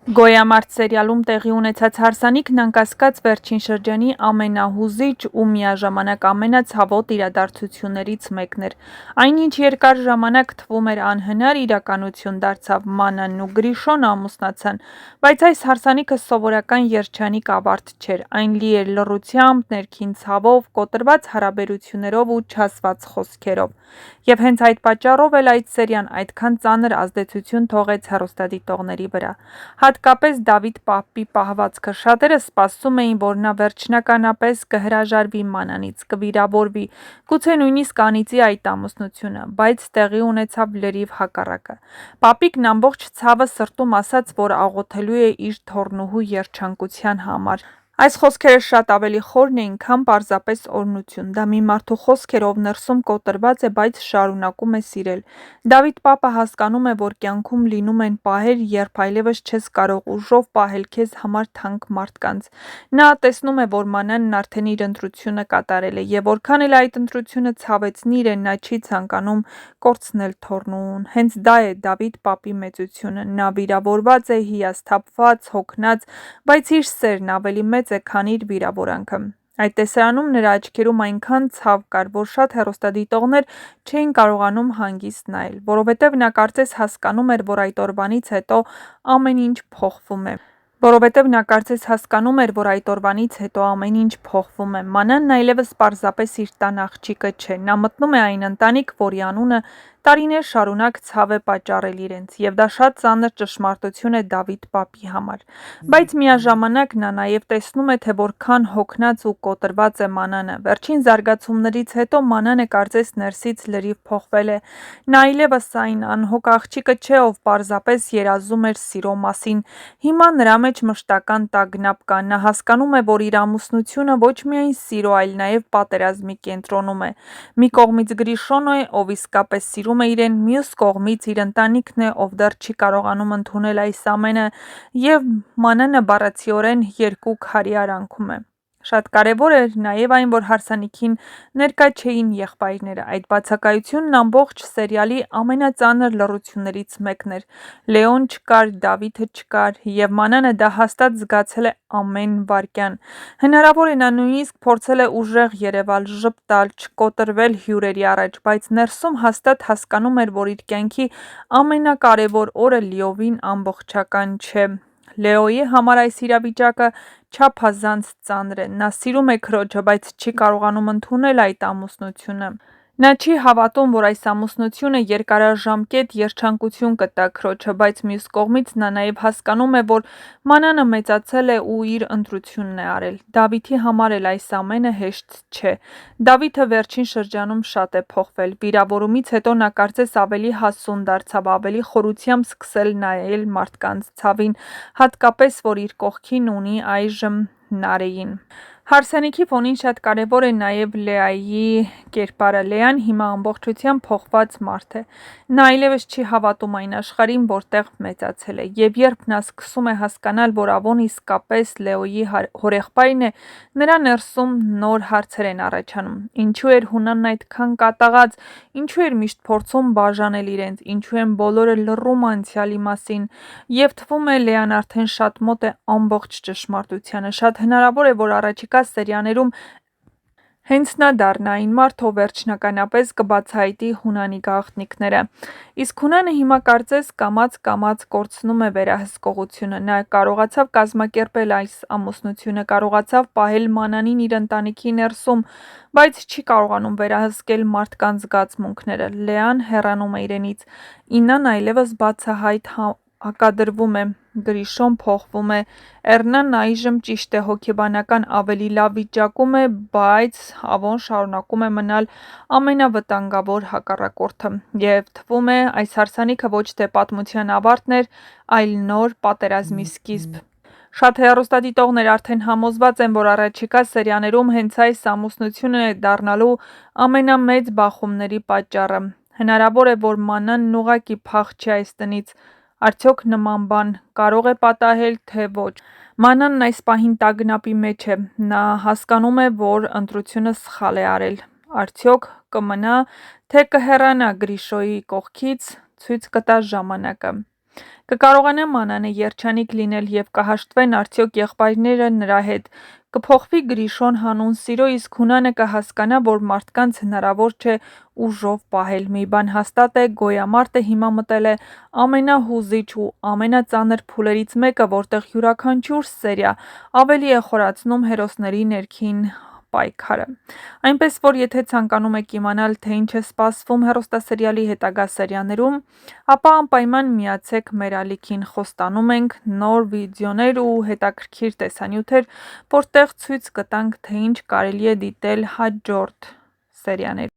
Գոյամարտ սերիալում տեղի ունեցած հարսանիքն անկասկած վերջին շրջանի ամենահուզիչ ու միաժամանակ ամենացավոտ իրադարձություններից մեկն էր։ Այնինչ երկար ժամանակ թվում էր անհնար, իրականություն դարձավ։ Մանանն ու Գրիշոն ամուսնացան, բայց այս հարսանիքը սովորական երջանիկ ավարտ չէր, այն լի էր լռությամբ, ներքին ցավով, կոտրված հարաբերություններով ու չասված խոսքերով։ Եվ հենց այդ պատճառով էլ այդ սերիան այդքան ծանր ազդեցություն թողեց հեռուստադիտողների վրա։ Հատկապես Դավիթ պապի պահվածքը։ Շատերը սպասում էին, որ նա վերջնականապես կհրաժարվի Մանանից, կվիրավորվի, գուցե նույնիսկ անիծի այդ ամուսնությունը, բայց տեղի ունեցավ լրիվ հակառակը։ Պապիկն ամբողջ ցավը սրտում ասաց, որ աղոթելու է իր թոռնուհու երջանկության համար։ Այս խոսքերը շատ ավելի խորն էին, քան պարզապես օրհնություն։ Դա մի մարդու խոսք էր, ով ներսում կոտրված է, բայց շարունակում է սիրել։ Դավիթ պապը հասկանում է, որ կյանքում լինում են պահեր, երբ այլևս չես կարող ուժով պահել քեզ համար թանկ մարդկանց։ Նա տեսնում է, որ Մանանն արդեն իր ընտրությունը կատարել է, եւ որքան էլ այդ ընտրությունը ցավեցնի իրեն, նա չի ցանկանում կորցնել թոռնուհուն։ Հենց դա է Դավիթ պապի մեծությունը։ Նա վիրավորված է, հիասթափված, հոգնած, բայց իր սերն ավելի մեծ է, քան իր վիրավորանքը։ Այդ տեսարանում նրա աչքերում այնքան ցավ կար, որ շատ հեռուստադիտողներ չէին կարողանում հանգիստ նայել, որովհետև նա կարծես հասկանում էր, որ այդ օրվանից հետո ամեն ինչ փոխվում է։ Մանանն այլևս պարզապես իր տան աղջիկը չէ, նա մտնում է այն ընտանիք, որի անունը տարիներ շարունակ ցավ է պատճառել իրենց, եւ դա շատ ծանր ճշմարտություն է Դավիթ պապի համար։ Բայց միաժամանակ նա նաև տեսնում է, թե որքան հոգնած ու կոտրված է Մանանը։ Վերջին զարգացումներից հետո Մանանը կարծես ներսից լրիվ փոխվել է։ Նա այլևս այն անհոգ աղջիկը չէ, ով պարզապես երազում էր սիրո մասին։ Հիմա նրա մեջ մշտական տագնապ կա։ Նա հասկանում է, որ իր ամուսնությունը ոչ միայն սիրո, այլ նաև պատերազմի կենտրոնում է։ Մի կողմից Գրիշոն է, ով իսկապես սիրում է իրեն, մյուս կողմից իր ընտանիքն է, ով դեռ չի կարողանում ընդունել այս ամենը, եւ Մանանը բառացիորեն երկու քարի արանքում է։ Շատ կարևոր էր նաև այն, որ հարսանիքին ներկա չէին եղբայրները։ Այդ բացակայությունն ամբողջ սերիալի ամենածանր լռություններից մեկն էր։ Լեոն չկար, Դավիթը չկար, եւ Մանանը դա հաստատ զգացել է ամեն վայրկյան։ Հնարավոր է նա նույնիսկ փորձել է ուժեղ երևալ, ժպտալ, չկոտրվել հյուրերի առաջ, բայց ներսում հաստատ հասկանում էր, որ իր կյանքի ամենակարևոր օրը լիովին ամբողջական չէ։ Լեոյի համար այս իրավիճակը չափազանց ծանր է։ Նա սիրում է քրոջը, բայց չի կարողանում ընդունել այդ ամուսնությունը։ Նա չի հավատում, որ այս ամուսնությունը երկարաժամկետ երջանկություն կտա քրոջը, բայց մյուս կողմից նա նաև հասկանում է, որ Մանանը մեծացել է ու իր ընտրությունն է արել։ Դավիթի համար էլ այս ամենը հեշտ չէ։ Դավիթը վերջին շրջանում շատ է փոխվել։ Վիրավորումից հետո նա կարծես ավելի հասուն դարձավ, ավելի խորությամբ սկսել նայել մարդկանց ցավին, հատկապես որ իր կողքին ունի այժմ Նարեին։ Հարսանիքի ֆոնին շատ կարևոր է նաև Լեայի կերպարը։ Լեան հիմա ամբողջությամբ փոխված մարդ է։ Նա այլևս չի հավատում այն աշխարհին, որտեղ մեծացել է, եւ երբ նա սկսում է հասկանալ, որ Ավոն իսկապես Լեոյի հորեղբայրն է, նրա ներսում նոր հարցեր են առաջանում։ Ինչու էր Հունանն այդքան կատաղած, ինչու էր միշտ փորձում բաժանել իրենց, ինչու են բոլորը լռում անցյալի մասին, եւ թվում է Լեան արդեն շատ մոտ է ամբողջ ճշմարտությանը։ Շատ հնարավոր է, որ առաջիկա սերիաներում հենց նա դառնա այն մարդը, ով վերջնականապես կբացահայտի Հունանի գաղտնիքները։ Իսկ Հունանը հիմա կարծես կամաց կորցնում է վերահսկողությունը։ Նա կարողացավ կազմակերպել այս ամուսնությունը, կարողացավ պահել Մանանին իր ընտանիքի ներսում, բայց չի կարողանում վերահսկել մարդկանց զգացմունքները։ Լեան հեռանում է իրենից։ Իննան այլևս բացահայտ հակադրվում է։ Գրիշոն փոխվում է։ Էռնան այժմ ճիշտ է հոգեբանական ավելի լավ վիճակում է, բայց Ավոն շարունակում է մնալ ամենավտանգավոր հակառակորդը։ Եվ թվում է այս հարսանիքը ոչ թե պատմության ավարտն էր, այլ նոր պատերազմի սկիզբ։ Շատ հեռուստադիտողներ արդեն համոզված են, որ առաջիկա սերիաներում հենց այս ամուսնությունն է դառնալու ամենամեծ բախումների պատճառը։ Հնարավոր է, որ Մանանն ուղղակի փախչի այս տնից։ Արդյոք նման բան կարող է պատահել, թե ոչ։ Մանանն այս պահին տագնապի մեջ է։ Նա հասկանում է, որ ընտրությունը սխալ է արել։ Արդյոք կմնա, թե կհեռանա Գրիշոյի կողքից, ցույց կտա ժամանակը։ Կկարողանա Մանանը երջանիկ լինել և կհաշտվեն արդյոք եղբայրները նրա հետ, կփոխվի Գրիշոն հանուն սիրո, իսկ Հունանը կհասկանա, որ մարդկանց հնարավոր չէ ուժով պահել։ Մի բան հաստատ է, գոյամարտը հիմա մտել է ամենահուզիչ ու ամենածանր փուլերից մեկը, որտեղ յուրաքանչյուր սերիա ավելի է խորացնում հերոսների ներքին պայքարը։ Այնպես որ եթե ցանկանում եք իմանալ, թե ինչ է սպասվում հեռուստասերիալի հետագա սերիաներում, ապա անպայման միացեք մեր ալիքին, խոստանում ենք նոր վիդեոներ ու հետաքրքիր տեսանյութեր, որտեղ ցույց կտանք, թե ինչ կարելի է դիտել հաջորդ սերիաներում։